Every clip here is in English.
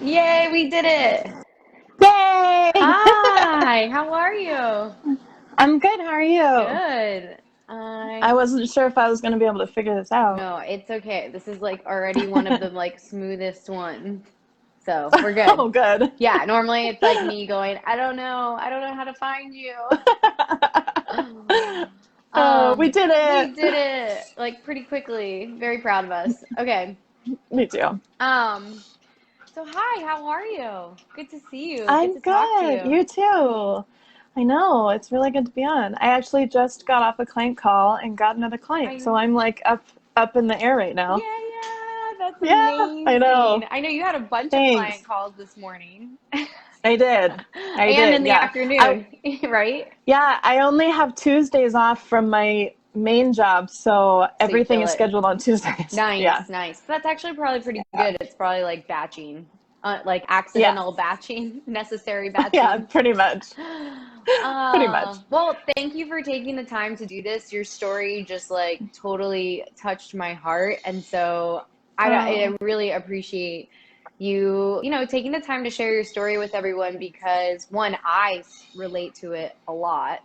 Yay, we did it. Yay! Hi, how are you? I'm good. How are you? Good. I I wasn't sure if I was going to be able to figure this out. No, it's okay. This is like already one of the like smoothest ones. So, we're good. Oh, good. Yeah, normally it's like me going, I don't know. I don't know how to find you. Oh, we did We it. did it like pretty quickly. Very proud of us. Okay. Me too. Um, so hi, how are you? Good to see you. Good I'm to talk to good. you. You too. I know. It's really good to be on. I actually just got off a client call and got another client, so I I'm like up in the air right now. Yeah, that's Yeah, I amazing. know. I know you had a bunch of client Thanks. calls this morning I did. I and did. in the Yeah. I afternoon, right? Yeah, I only have Tuesdays off from my main job, so So you everything kill is it. scheduled on Tuesdays. Yeah. Nice, nice. That's actually probably pretty Yeah. good. It's probably like batching, like Yeah. accidental batching, necessary Yeah, batching. pretty much. Pretty much. Well, thank you for taking the time to do this. Your story just like totally touched my heart. And so I Oh, really appreciate you taking the time to share your story with everyone because one, relate to it a lot.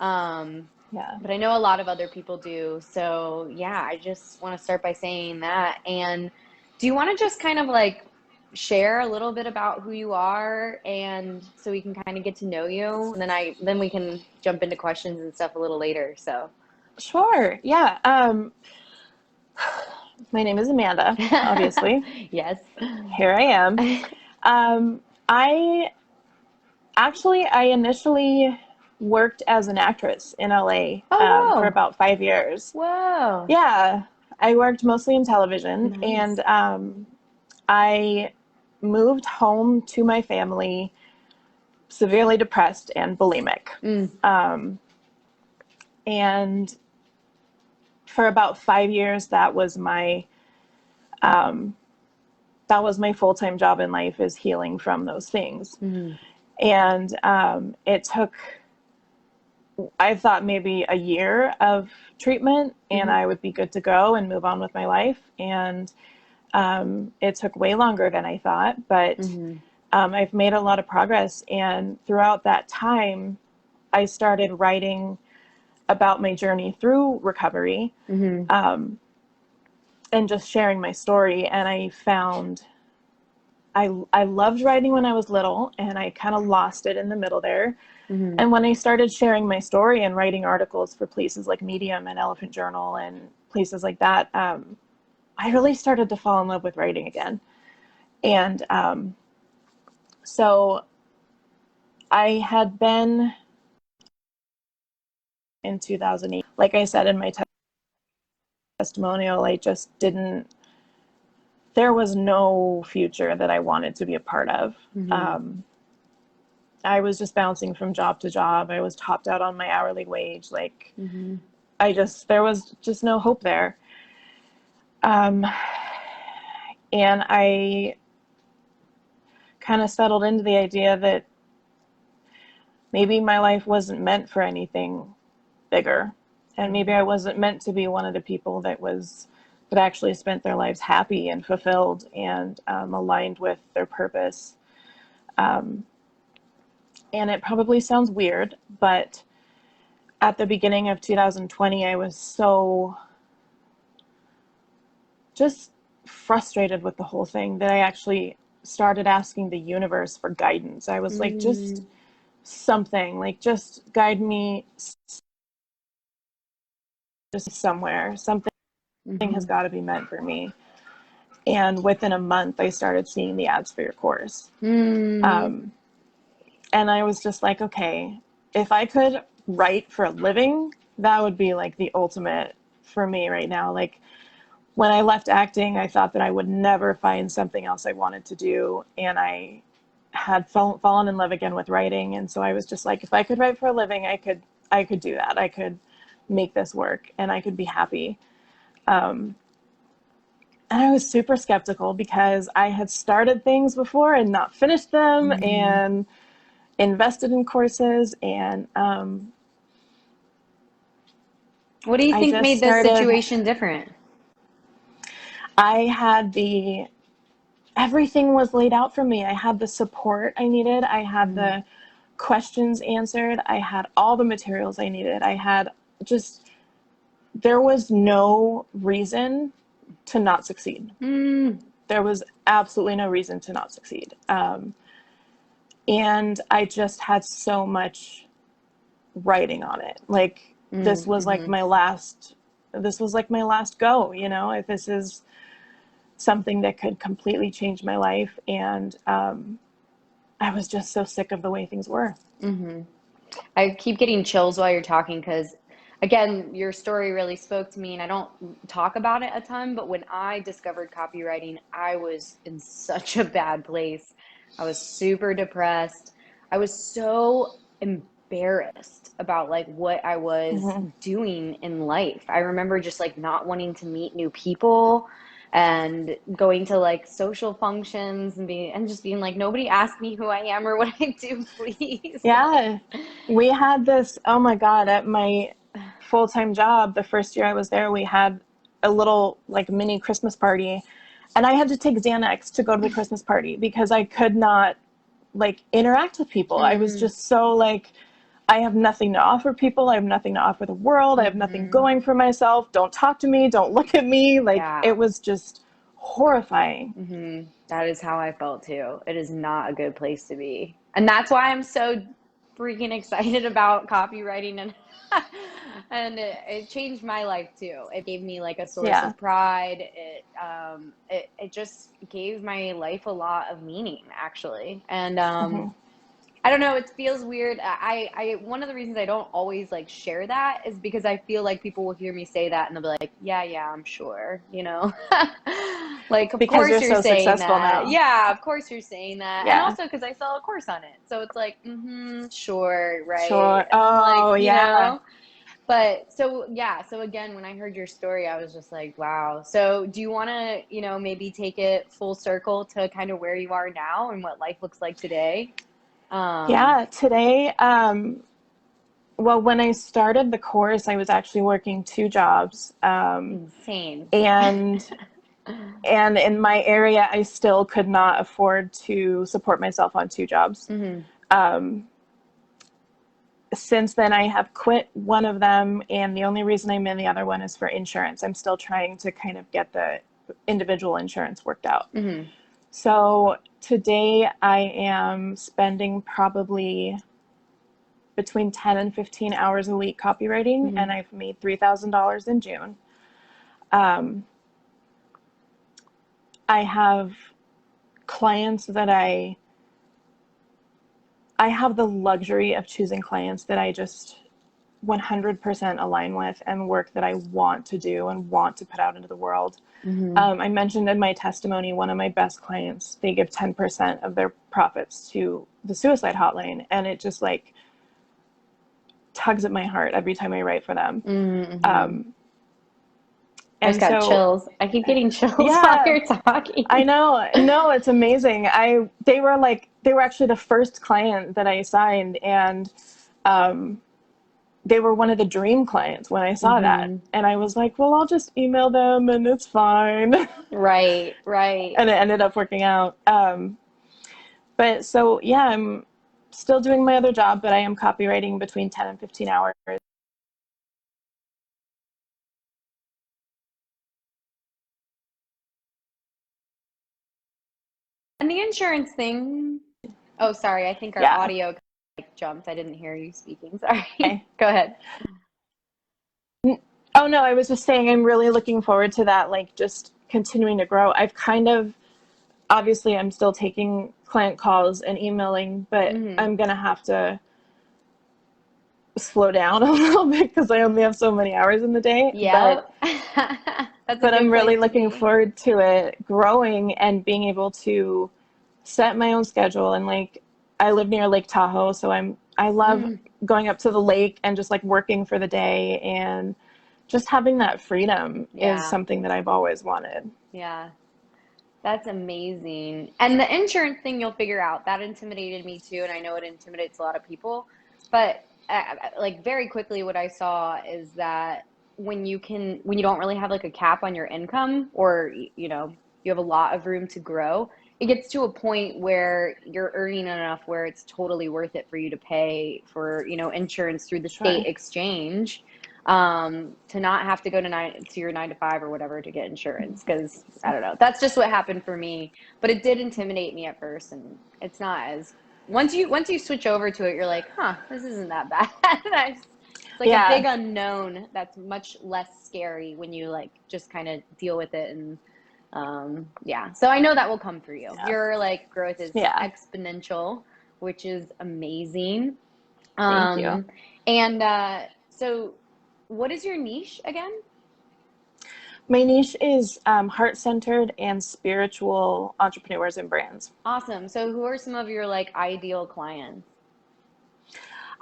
Um, yeah. but I know a lot of other people do. So yeah, I just want to start by saying that. And do you want to just kind of like share a little bit about who you are and so we can kind of get to know you and then we can jump into questions and stuff a little later. So Sure. Yeah. My name is Amanda, obviously. yes. Here I am. Um, I I initially worked as an actress in LA Oh for whoa. about 5 years. Whoa. Yeah, I worked mostly in television, Nice. and I moved home to my family severely depressed and bulimic. Mm, Um, and for about 5 years, um, that was my full time job in life, is healing from those things. mm, And it took, I thought, maybe a year of treatment, and mm-hmm, I would be good to go and move on with my life. And it took way longer than I thought, but mm-hmm, I've made a lot of progress. And throughout that time, I started writing about my journey through recovery, mm-hmm, um, and just sharing my story. And I found I loved writing when I was little, and I kind of lost it in the middle there. mm-hmm. And when I started sharing my story and writing articles for places like Medium and Elephant Journal and places like that, I really started to fall in love with writing again. And so I had been in 2008. Like I said in my testimonial, I just didn't, there was no future that I wanted to be a part of. Mm-hmm. Um, I was just bouncing from job to job. I was topped out on my hourly wage. Like, Mm-hmm. there was just no hope there. Um, and I kind of settled into the idea that maybe my life wasn't meant for anything bigger. And maybe I wasn't meant to be one of the people that actually spent their lives happy and fulfilled and aligned with their purpose. Um, and it probably sounds weird, but at the beginning of 2020, I was so just frustrated with the whole thing that I actually started asking the universe for guidance. I was like, just Mm, something, like, just guide me just somewhere. Something has mm-hmm. got to be meant for me. And within a month, I started seeing the ads for your course. Mm, Um, and I was just like, okay, if I could write for a living, that would be like the ultimate for me right now. Like, when I left acting, I thought that I would never find something else I wanted to do. And I had fallen in love again with writing. And so I was just like, if I could write for a living, I could do that. I could make this work and I could be happy. Um, and I was super skeptical because I had started things before and not finished them, mm. and invested in courses. And What do you I think just made this started, situation different? I had the everything was laid out for me. I had the support I needed. I had Mm. the questions answered. I had all the materials I needed. I had just, there was no reason to not succeed. Mm. There was absolutely no reason to not succeed. And I just had so much writing on it. Like, this Mm. was like Mm-hmm. my last, this was like my last go, you know, if this is something that could completely change my life. And I was just so sick of the way things were. Mm-hmm. I keep getting chills while you're talking because, again, your story really spoke to me, and I don't talk about it a ton, but when I discovered copywriting, I was in such a bad place. I was super depressed. I was so embarrassed about like what I was Mm-hmm. doing in life. I remember just like not wanting to meet new people and going to like social functions and being like, nobody asked me who I am or what I do, please. Yeah, we had this, oh my God, at my full-time job, the first year I was there, we had a little like mini Christmas party, and I had to take Xanax to go to the Christmas party because I could not like interact with people. I was Mm, just so like, I have nothing to offer people. I have nothing to offer the world. I have nothing hmm. going for myself. Don't talk to me. Don't look at me. Like, Yeah. it was just horrifying. Hmm. That is how I felt too. It is not a good place to be. And that's why I'm so freaking excited about copywriting and and it changed my life too. It gave me like a source Yeah. of pride. It just gave my life a lot of meaning actually. And Hmm. I don't know, it feels weird. One of the reasons I don't always like share that is because I feel like people will hear me say that and they'll be like, yeah, yeah, I'm sure, you know? Like, of Because course you're you're so saying successful that. now. Yeah, of course you're saying that. And Yeah. also because I sell a course on it. So it's like, mm-hmm, sure, right. Sure. And I'm like, Oh, yeah. but so yeah, so again, when I heard your story, I was just like, wow. So do you want to, maybe take it full circle to kind of where you are now and what life looks like today? Um, Yeah. Today, well, when I started the course, I was actually working two jobs. Insane. And in my area, I still could not afford to support myself on two jobs. Hmm. Um, since then, I have quit one of them, and the only reason I'm in the other one is for insurance. I'm still trying to kind of get the individual insurance worked out. Hmm. So today, I am spending probably between 10 and 15 hours a week copywriting, Hmm. and I've made $3,000 in June. Um, I have clients that I have the luxury of choosing clients that I just 100% align with and work that I want to do and want to put out into the world. Hmm. I mentioned in my testimony, one of my best clients, they give 10% of their profits to the suicide hotline. And it just like tugs at my heart every time I write for them. Hmm. Um, I just and got so, chills. I keep getting chills while yeah, you're I talking. know. No, it's amazing. They were actually the first client that I signed, and um, they were one of the dream clients when I saw that. Hmm. And I was like, well, I'll just email them and it's fine. Right, right. And it ended up working out. But so, yeah, I'm still doing my other job, but I am copywriting between 10 and 15 hours. And the insurance thing. Oh, sorry. I think our Yeah. audio like jumped. I didn't hear you speaking. Sorry. Okay. Go ahead. Oh, no, I was just saying I'm really looking forward to that, like just continuing to grow. I've kind of, obviously, I'm still taking client calls and emailing, but Hmm. I'm going to have to slow down a little bit because I only have so many hours in the day. But Yep. That's a I'm good really place to looking be. forward to it growing and being able to set my own schedule. And like, I live near Lake Tahoe, so I love Mm, going up to the lake and just like working for the day, and just having that freedom is yeah. something that I've always wanted. Yeah. That's amazing. And the insurance thing you'll figure out. That intimidated me too, and I know it intimidates a lot of people. But like very quickly, what I saw is that when you don't really have like a cap on your income, or you have a lot of room to grow, it gets to a point where you're earning enough where it's totally worth it for you to pay for, insurance through the Sure. state exchange, to not have to go to your 9 to 5 or whatever to get insurance. Cause I don't know, that's just what happened for me, but it did intimidate me at first. And it's not as, once you switch over to it, you're like, huh, this isn't that bad. It's like a big Yeah. unknown that's much less scary when you like just kind of deal with it. And yeah, so I know that will come for you. Yeah. Your like growth is Yeah. exponential, which is amazing. Thank you. And so what is your niche again? My niche is heart-centered and spiritual entrepreneurs and brands. Awesome. So who are some of your like ideal clients?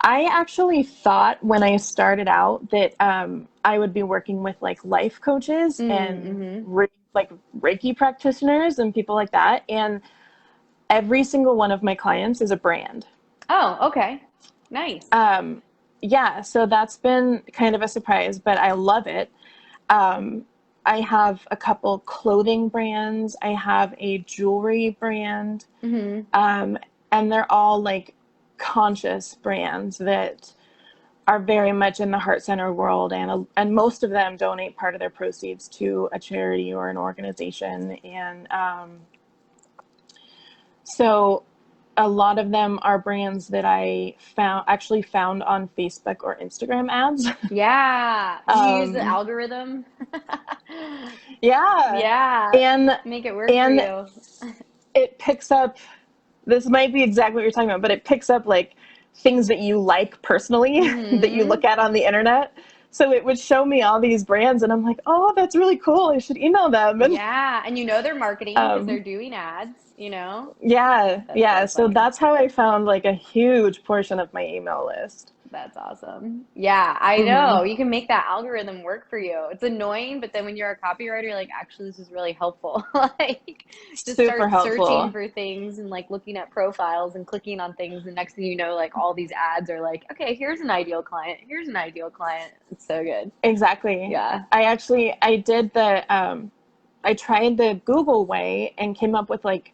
I actually thought when I started out that I would be working with like life coaches and Mm-hmm. like Reiki practitioners and people like that. And every single one of my clients is a brand. Oh, okay. Nice. Yeah, so that's been kind of a surprise, but I love it. I have a couple clothing brands. I have a jewelry brand. Mm-hmm. And they're all like conscious brands that are very much in the heart center world, and most of them donate part of their proceeds to a charity or an organization. And so a lot of them are brands that I found on Facebook or Instagram ads. Yeah. Do you use the algorithm? Yeah. Yeah. And Make it work for and you. it picks up, this might be exactly what you're talking about, but it picks up like things that you like personally that you Mm-hmm. look at on the internet. So it would show me all these brands and I'm like, oh, that's really cool. I should email them. And Yeah. And they're marketing because they're doing ads. yeah, That's yeah. so So funny. that's how I found like a huge portion of my email list. That's awesome. Yeah, I Hmm. know. You can make that algorithm work for you. It's annoying, but then when you're a copywriter, you're like, actually, this is really helpful. Like, just Super start searching helpful. for things and like looking at profiles and clicking on things. And next thing you know, like all these ads are like, okay, here's an ideal client. Here's an ideal client. It's so good. Exactly. Yeah. I did I tried the Google way and came up with like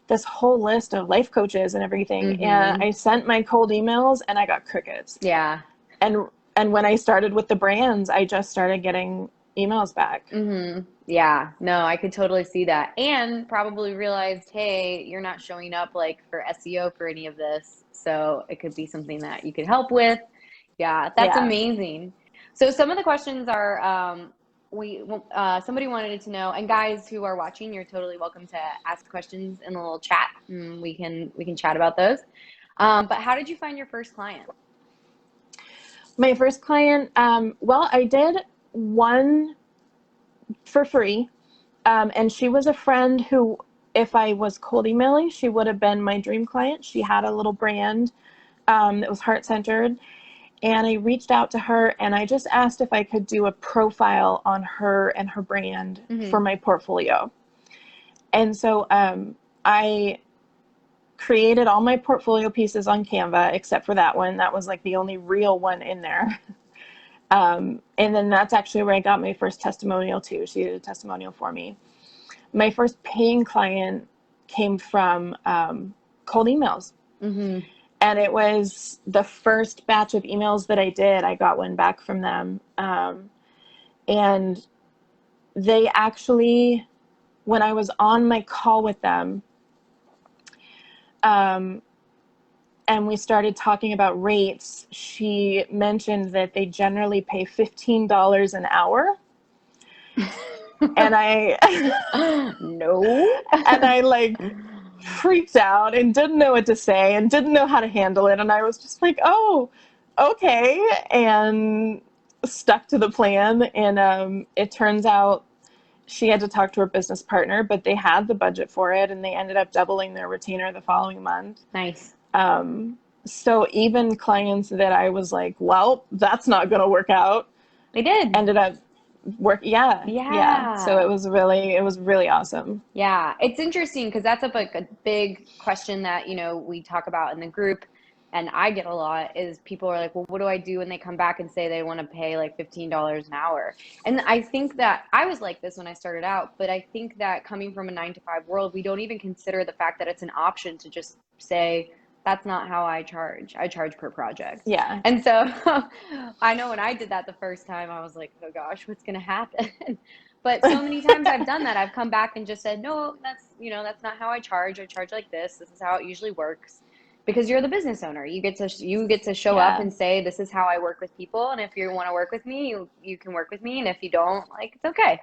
this whole list of life coaches and everything. And Mm-hmm. I sent my cold emails and I got crickets. Yeah. And when I started with the brands, I just started getting emails back. Mm-hmm. Yeah. No, I could totally see that. And probably realized, hey, you're not showing up like for SEO for any of this. So it could be something that you could help with. Yeah, that's Yeah. amazing. So some of the questions are, we somebody wanted to know, and guys who are watching, you're totally welcome to ask questions in the little chat, and we can chat about those. But how did you find your first client? My first client, well, I did one for free. And she was a friend who, if I was cold emailing, she would have been my dream client. She had a little brand that was heart centered. And I reached out to her and I just asked if I could do a profile on her and her brand for Mm-hmm. my portfolio. And so I created all my portfolio pieces on Canva, except for that one. That was like the only real one in there. And then that's actually where I got my first testimonial too. She did a testimonial for me. My first paying client came from cold emails. Mm-hmm. And it was the first batch of emails that I did. I got one back from them. And they actually, when I was on my call with them, and we started talking about rates, she mentioned that they generally pay $15 an hour. And I No. and I like freaked out and didn't know what to say and didn't know how to handle it. And I was just like, oh, okay. And stuck to the plan. And it turns out she had to talk to her business partner, but they had the budget for it and they ended up doubling their retainer the following month. Nice. So even clients that I was like, well, that's not going to work out, They did. ended up yeah, yeah. So Yeah. it was really awesome. Yeah. It's interesting because that's like a big question that, we talk about in the group. and I get a lot, is people are like, well, what do I do when they come back and say they want to pay like $15 an hour? And I think that I was like this when I started out, but I think that coming from a 9 to 5 world, we don't even consider the fact that it's an option to just say, that's not how I charge. I charge per project. Yeah. And so I know when I did that the first time, I was like, oh gosh, what's going to happen? But so many times I've done that. I've come back and just said, no, that's not how I charge. I charge like this. This is how it usually works. Because you're the business owner. You get to show up Yeah. and say, this is how I work with people. And if you want to work with me, you can work with me. And if you don't, like, it's okay.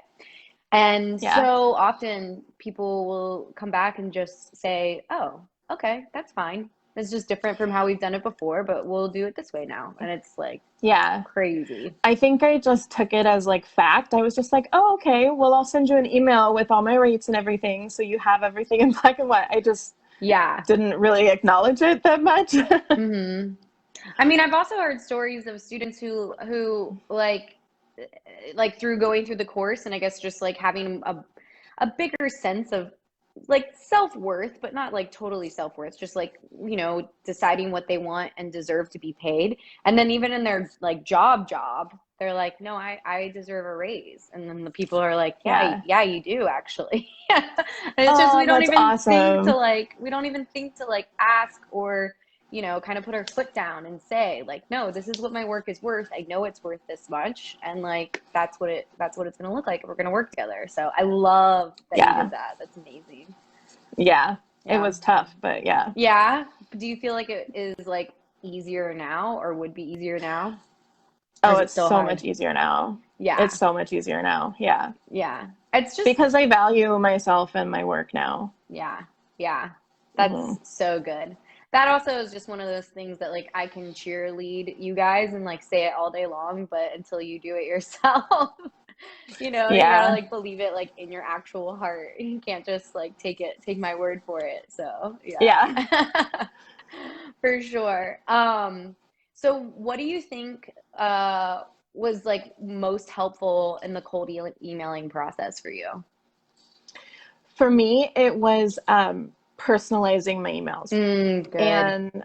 And Yeah. so often people will come back and just say, oh, okay, that's fine. It's just different from how we've done it before, but we'll do it this way now. And it's like Yeah. crazy. I think I just took it as like fact. I was just like, oh, okay, well, I'll send you an email with all my rates and everything, so you have everything in black and white. I just Yeah. didn't really acknowledge it that much. Hmm. I mean, I've also heard stories of students who like through going through the course, and I guess just like having a bigger sense of like self-worth, but not like totally self-worth, just like, deciding what they want and deserve to be paid. And then even in their like job, they're like, no, I deserve a raise. And then the people are like, Yeah. yeah, you do actually. And it's just, Oh, that's awesome. we don't even think to like ask or, kind of put our foot down and say like, no, this is what my work is worth. I know it's worth this much. And like, that's what it's going to look like if we're going to work together. So I love that you Yeah. did that. That's amazing. Yeah. It Yeah. was tough, but yeah. Yeah. Do you feel like it is like easier now or would be easier now? Or Oh, is it it's still so hard? much easier now. It's Yeah. so much easier now. Yeah. Yeah. It's just, Because I value myself and my work now. yeah. Yeah. Hmm. That's so good. That also is just one of those things that like I can cheerlead you guys and like say it all day long, but until you do it yourself, you gotta Yeah. like believe it like in your actual heart. You can't just like take my word for it. So Yeah. yeah. For sure. So what do you think was like most helpful in the cold emailing process for you? For me, it was personalizing my emails. Good. And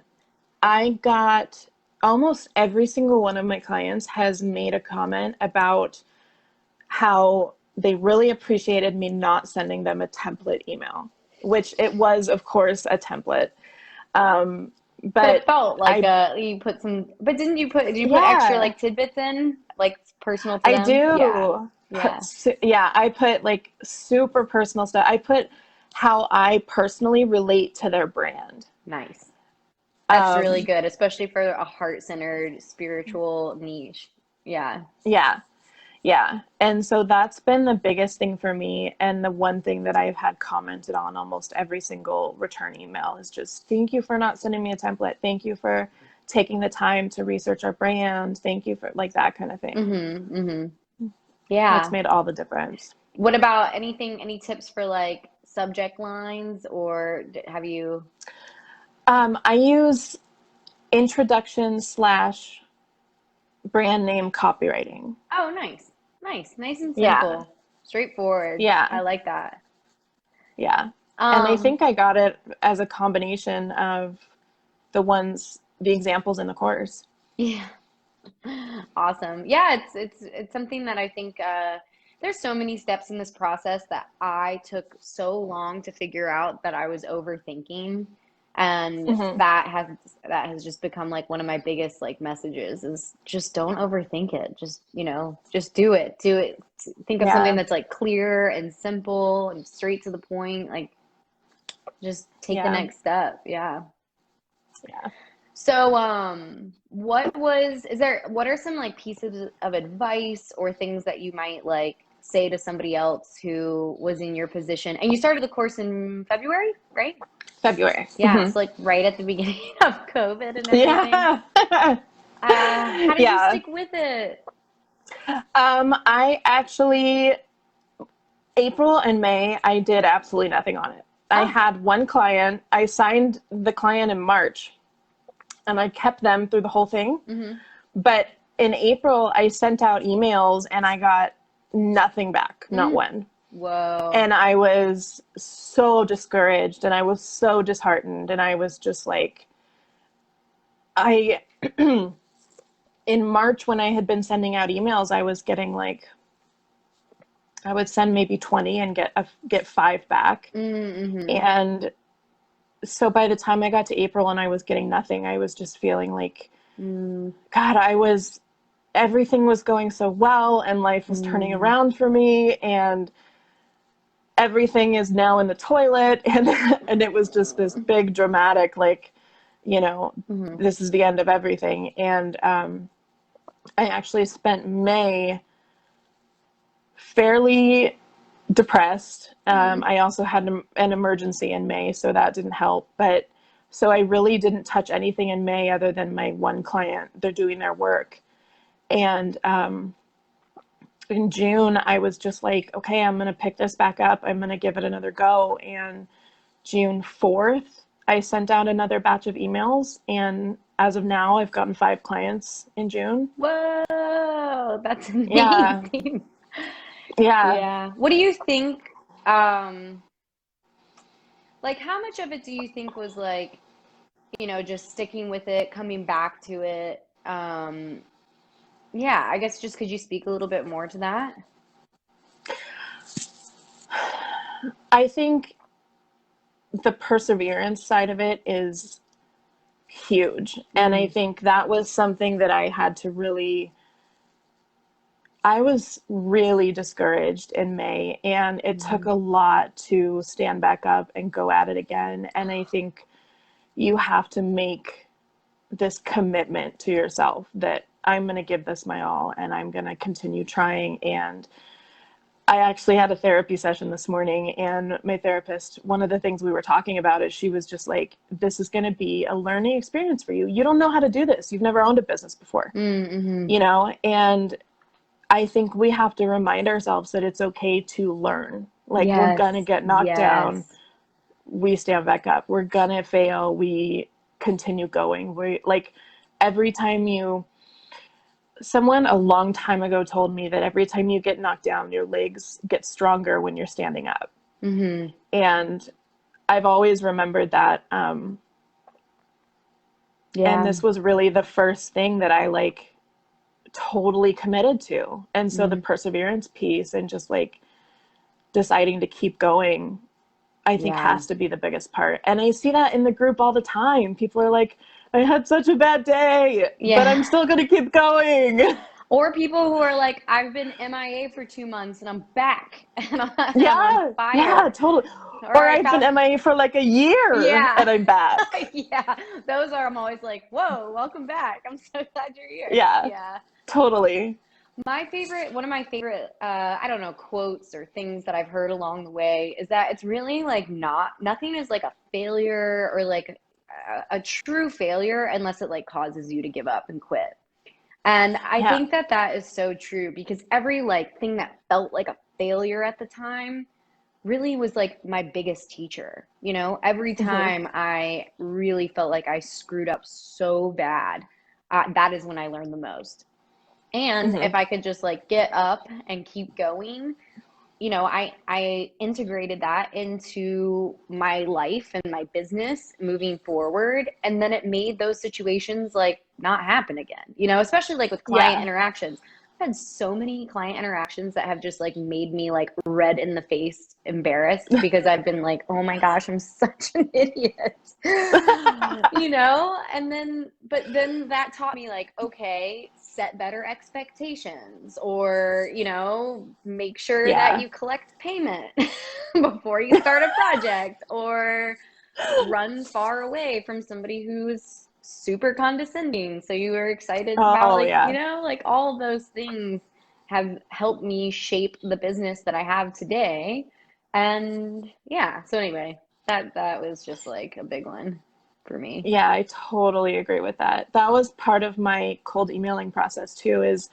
I got almost every single one of my clients has made a comment about how they really appreciated me not sending them a template email, which it was, of course, a template. Um, But it but felt like I, you put some, but did you put extra yeah, like tidbits in, like personal to I them? Yeah. do. Yeah. Yeah, I put like super personal stuff. I put how I personally relate to their brand. Nice. That's really Um, good, especially for a heart-centered spiritual niche. Yeah. yeah, yeah. And so that's been the biggest thing for me. And the one thing that I've had commented on almost every single return email is just, thank you for not sending me a template. Thank you for taking the time to research our brand. Thank you for like that kind of thing. Mm-hmm. Mm-hmm. It's Yeah. made all the difference. What about any tips for like subject lines or have you? I use introduction slash brand name copywriting. Oh, nice. Nice. Nice and Yeah. simple. Straightforward. I Yeah. like that. Yeah. And I Um, think I got it as a combination of the examples in the course. yeah. Awesome. Yeah, it's something that I think there's so many steps in this process that I took so long to figure out that I was overthinking. And Hmm. that has just become like one of my biggest like messages is just don't overthink it. Just, just do it. Do it. Think of something Yeah. that's like clear and simple and straight to the point. Like just take the Yeah. next step. Yeah. Yeah. So, what are some like pieces of advice or things that you might like say to somebody else who was in your position? And you started the course in February, right? February. Yeah, Hmm. so like right at the beginning of COVID and everything. Yeah. How did you Yeah. stick with it? I actually, April and May, I did absolutely nothing on it. I Oh, had one client. I signed the client in March and I kept them through the whole thing. mm-hmm. But in April, I sent out emails and I got nothing back, not Mm. one. Whoa. And I was so discouraged and I was so disheartened. And I was just like, I, in March, when I had been sending out emails, I was getting like, I would send maybe 20 and get 5 back. Mm-hmm. And so by the time I got to April and I was getting nothing, I was just feeling like, God, everything was going so well and life was turning Mm-hmm. around for me and everything is now in the toilet. And it was just this big dramatic, like, Mm-hmm. this is the end of everything. And I actually spent May fairly depressed. I also had an emergency in May, so that didn't help. But so I really didn't touch anything in May other than my one client. They're doing their work. And in June, I was just like, okay, I'm going to pick this back up. I'm going to give it another go. And June 4th, I sent out another batch of emails. And as of now, I've gotten 5 clients in June. Whoa, that's Yeah. amazing. Yeah. Yeah. What do you think? Um, like, how much of it do you think was like, just sticking with it, coming back to it? Yeah, I guess just could you speak a little bit more to that? I think the perseverance side of it is huge. And I Mm, think that was something that I was really discouraged in May, and it took mm-hmm. a lot to stand back up and go at it again. And I think you have to make this commitment to yourself that I'm going to give this my all and I'm going to continue trying. And I actually had a therapy session this morning, and my therapist, one of the things we were talking about is she was just like, this is going to be a learning experience for you. You don't know how to do this. You've never owned a business before, Mm-hmm. and I think we have to remind ourselves that it's okay to learn. Like, we're Yes, going to get knocked down. yes. We stand back up. We're going to fail. We continue going. We like every time someone a long time ago told me that every time you get knocked down, your legs get stronger when you're standing up. Mm-hmm. And I've always remembered that. And Yeah. this was really the first thing that I like totally committed to. And so the Mm, perseverance piece and just like deciding to keep going, I think yeah. has to be the biggest part. And I see that in the group all the time. People are like, I had such a bad day, but I'm Yeah. still going to keep going. Or people who are like, I've been MIA for 2 months and I'm back and I'm on Yeah, yeah, fire. totally. Or Or I I've been found, MIA for like a year yeah. and I'm back. Yeah. Those are, I'm always like, whoa, welcome back. I'm so glad you're here. Yeah, Yeah. totally. One of my favorite, I don't know, quotes or things that I've heard along the way is that it's really like nothing is like a failure or like a true failure unless it like causes you to give up and quit. And I Yeah. think that that is so true because every like thing that felt like a failure at the time really was like my biggest teacher. Every Hmm. time I really felt like I screwed up so bad, that is when I learned the most. And Hmm. if I could just like get up and keep going, I integrated that into my life and my business moving forward. And then it made those situations like not happen again, especially like with client Yeah. interactions. I've had so many client interactions that have just like made me like red in the face, embarrassed because I've been like, oh my gosh, I'm such an idiot, but then that taught me like, okay, set better expectations or, make sure that Yeah. you collect payment before you start a project or run far away from somebody who's super condescending. So you were excited about Oh, like, yeah. like all of those things have helped me shape the business that I have today. And yeah, so anyway, that was just like a big one for me. Yeah, I totally agree with that. That was part of my cold emailing process too, is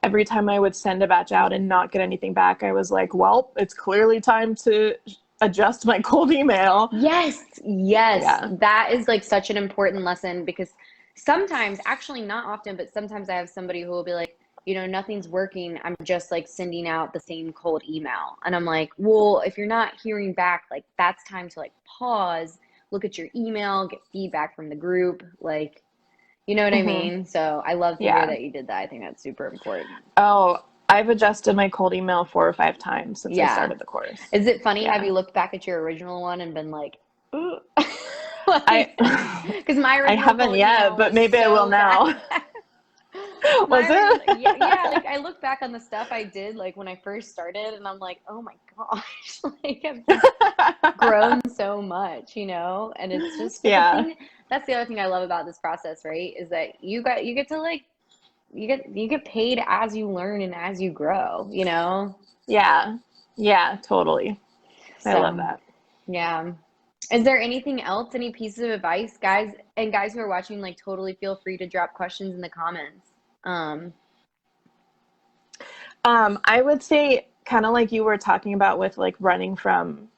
every time I would send a batch out and not get anything back, I was like, well, it's clearly time to adjust my cold email. Yes, yes. Yeah. That is like such an important lesson because sometimes, actually not often, but sometimes I have somebody who will be like, nothing's working. I'm just like sending out the same cold email. And I'm like, well, if you're not hearing back, like that's time to like pause, look at your email, get feedback from the group. Like, You know what I Hmm. mean? So I love to hear Yeah. that you did that. I think that's super important. Oh, I've adjusted my cold email 4 or 5 times since I Yeah. started the course. Is it funny? Have Yeah. you looked back at your original one and been like, "Ugh." I Like, because my I original haven't cold yet, email but was maybe I will so bad. now. My Was original, yeah, yeah, it? like I look back on the stuff I did like when I first started and I'm like, oh my gosh, like I've just grown so much, you know? And it's just, but the Yeah. thing, that's the other thing I love about this process, right? Is that you get to like, you get paid as you learn and as you grow, you know? Yeah. Yeah, totally. I love So, that. yeah. Is there anything else, any pieces of advice, guys, and guys who are watching, like totally feel free to drop questions in the comments. Um, I would say kind of like you were talking about with like running from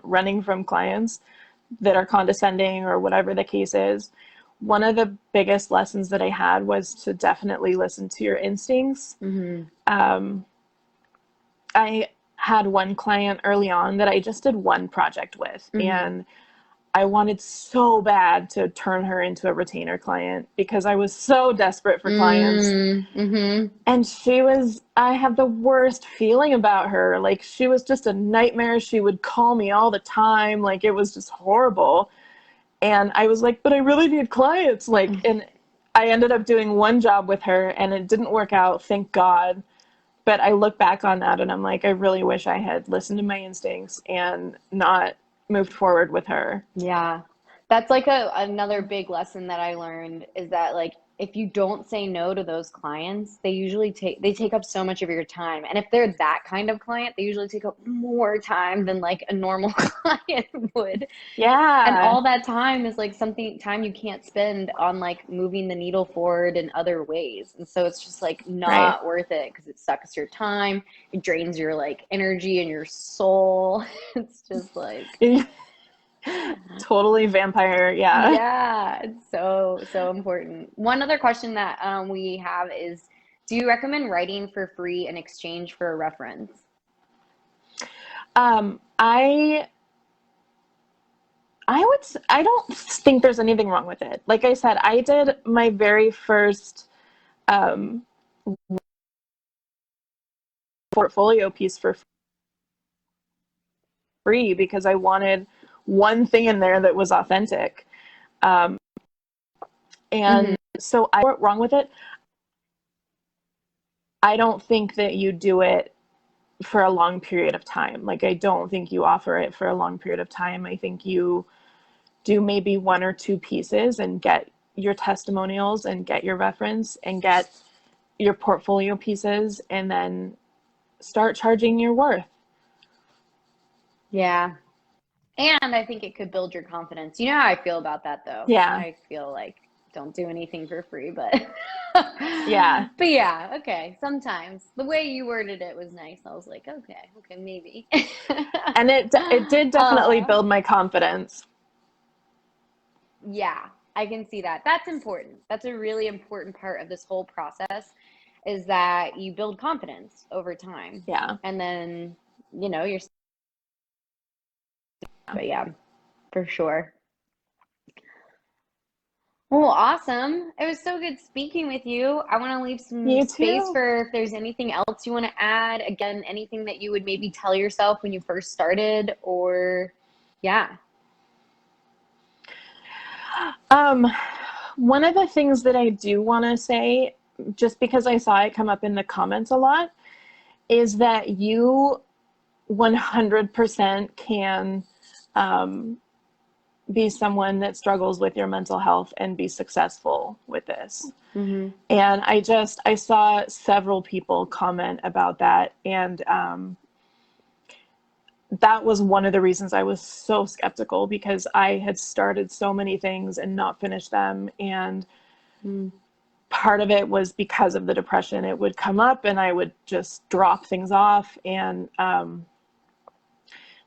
running from clients that are condescending or whatever the case is. One of the biggest lessons that I had was to definitely listen to your instincts. mhm. Um, I had one client early on that I just did one project with, Mhm. and I wanted so bad to turn her into a retainer client because I was so desperate for clients. Mm, mhm. And I had the worst feeling about her. Like, she was just a nightmare. She would call me all the time. Like, it was just horrible. And I was like, but I really need clients. Like, and I ended up doing one job with her and it didn't work out, thank God. But I look back on that and I'm like, I really wish I had listened to my instincts and not moved forward with her. Yeah. That's like another big lesson that I learned is that like if you don't say no to those clients, they take up so much of your time. And if they're that kind of client, they usually take up more time than like a normal client would. And Yeah, all that time is like time you can't spend on like moving the needle forward in other ways. And so it's just like right. not worth it because it sucks your time, it drains your like energy and your soul. It's just like Totally vampire. Yeah. yeah, it's so, so important. One other question that we have is, do you recommend writing for free in exchange for a reference? I I don't think there's anything wrong with it. Like I said, I did my very first um, portfolio piece for free because I wanted one thing in there that was authentic. Um, Hmm. and so I went wrong with it. I don't think that you do it for a long period of time. Like, I don't think you offer it for a long period of time. I think you do maybe one or two pieces and get your testimonials and get your reference and get your portfolio pieces and then start charging your worth. Yeah. And I think it could build your confidence. You know how I feel about that though. Yeah. I feel like don't do anything for free, but Yeah. but yeah, okay. Sometimes the way you worded it was nice. I was like, okay, okay, maybe. And it did definitely uh build my confidence. Yeah, I can see that. That's important. That's a really important part of this whole process is that you build confidence over time. Yeah. And then, you're, but yeah, for sure. Well, awesome. It was so good speaking with you. I want to leave some You space too. for if there's anything else you want to add. Again, anything that you would maybe tell yourself when you first started, or yeah. Um, one of the things that I do want to say, just because I saw it come up in the comments a lot, is that you 100% can um, be someone that struggles with your mental health and be successful with this. Hmm. And I saw several people comment about that. And that was one of the reasons I was so skeptical because I had started so many things and not finished them. And part of it was because of the depression. It would come up and I would just drop things off. And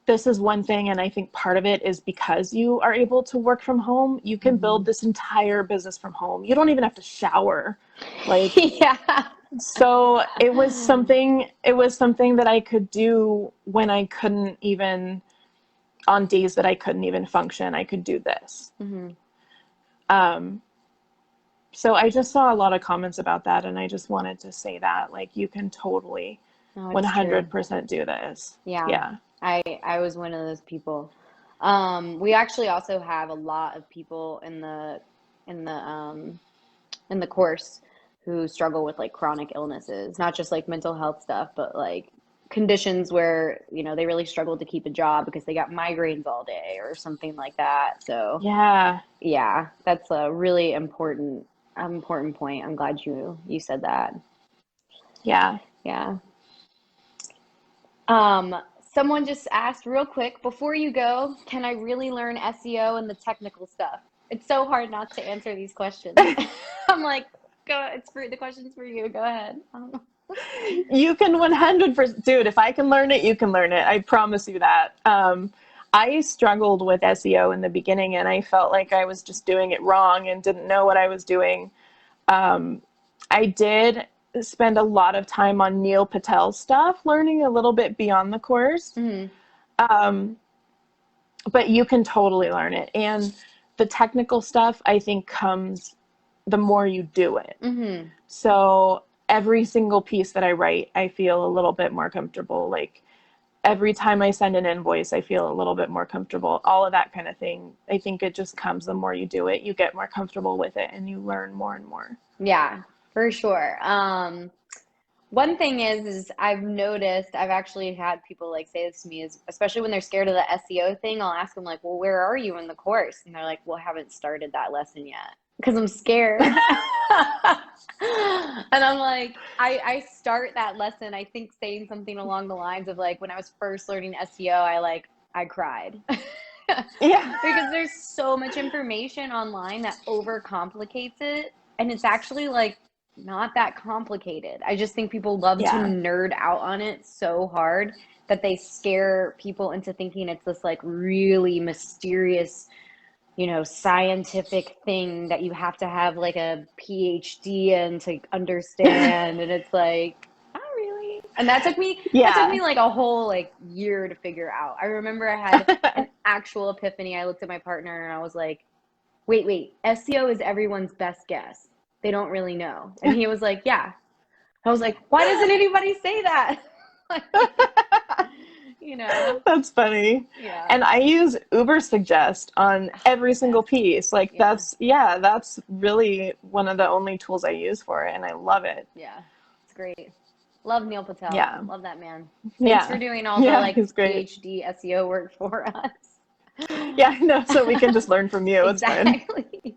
this is one thing. And I think part of it is because you are able to work from home, you can Hmm. build this entire business from home. You don't even have to shower. Like, Yeah. so it was something that I could do when I couldn't even, on days that I couldn't even function, I could do this. Hmm. Um, So I just saw a lot of comments about that, and I just wanted to say that, like, you can totally No, it's true. 100% do this. Yeah. Yeah. I was one of those people. We actually also have a lot of people in the in the course who struggle with like chronic illnesses, not just like mental health stuff, but like conditions where, they really struggle to keep a job because they got migraines all day or something like that. So, Yeah. yeah, that's a really important point. I'm glad you said that. Yeah. Yeah. Someone just asked real quick, before you go, can I really learn SEO and the technical stuff? It's so hard not to answer these questions. I'm like, go, the question's for you. Go ahead. You can 100%, dude, if I can learn it, you can learn it. I promise you that. I struggled with SEO in the beginning, and I felt like I was just doing it wrong and didn't know what I was doing. I did spend a lot of time on Neil Patel's stuff, learning a little bit beyond the course. Hmm. But you can totally learn it. And the technical stuff, I think, comes the more you do it. Hmm. So every single piece that I write, I feel a little bit more comfortable. Like every time I send an invoice, I feel a little bit more comfortable. All of that kind of thing. I think it just comes the more you do it, you get more comfortable with it, and you learn more and more. Yeah, for sure. One thing is I've noticed, I've actually had people like say this to me, is especially when they're scared of the SEO thing, I'll ask them like, well, where are you in the course? And they're like, well, I haven't started that lesson yet because I'm scared. And I'm like, I start that lesson, I think saying something along the lines of like, when I was first learning SEO, I cried. Yeah. Because there's so much information online that overcomplicates it. And it's actually like not that complicated. I just think people love to Yeah. nerd out on it so hard that they scare people into thinking it's this like really mysterious, scientific thing that you have to have like a PhD in to understand. And it's like, not really. And that took me Yeah. like a whole like year to figure out. I remember I had an actual epiphany. I looked at my partner and I was like, wait, SEO is everyone's best guess. They don't really know. And he was like, yeah. I was like, why doesn't anybody say that? Like, you know, That's funny. yeah. And I use Uber Suggest on every single Best. piece. Like Yeah. that's really one of the only tools I use for it, and I love it. Yeah. It's great. Love Neil Patel. Yeah. Love that man. Thanks for Yeah. doing all the Yeah, like he's great. PhD SEO work for us. Yeah, I know. So we can just learn from you. It's fun. Exactly.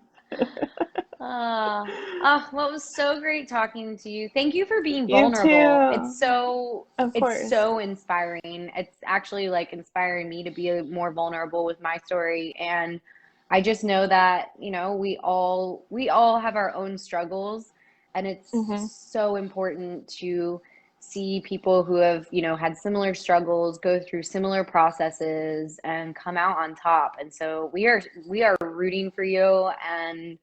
Well, it was so great talking to you. Thank you for being You vulnerable. too. Of It's course. so inspiring. It's actually like inspiring me to be more vulnerable with my story. And I just know that, we all have our own struggles, and it's Hmm. so important to see people who have, had similar struggles, go through similar processes and come out on top. And so we are rooting for you, and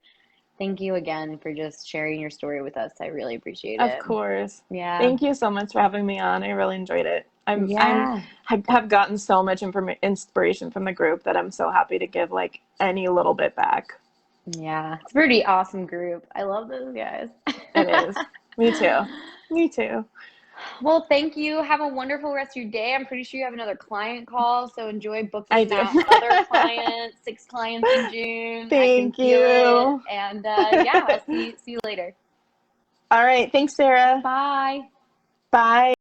thank you again for just sharing your story with us. I really appreciate Of it. course. Yeah. Thank you so much for having me on. I really enjoyed it. Yeah. Have gotten so much inspiration from the group that I'm so happy to give like any little bit back. Yeah. It's a pretty awesome group. I love those guys. It is. Me too. Me too. Well, thank you. Have a wonderful rest of your day. I'm pretty sure you have another client call, so enjoy I booking do. that other client, 6 clients in June. I can Thank feel it. you. And yeah, I'll see you later. All right. Thanks, Sarah. Bye. Bye.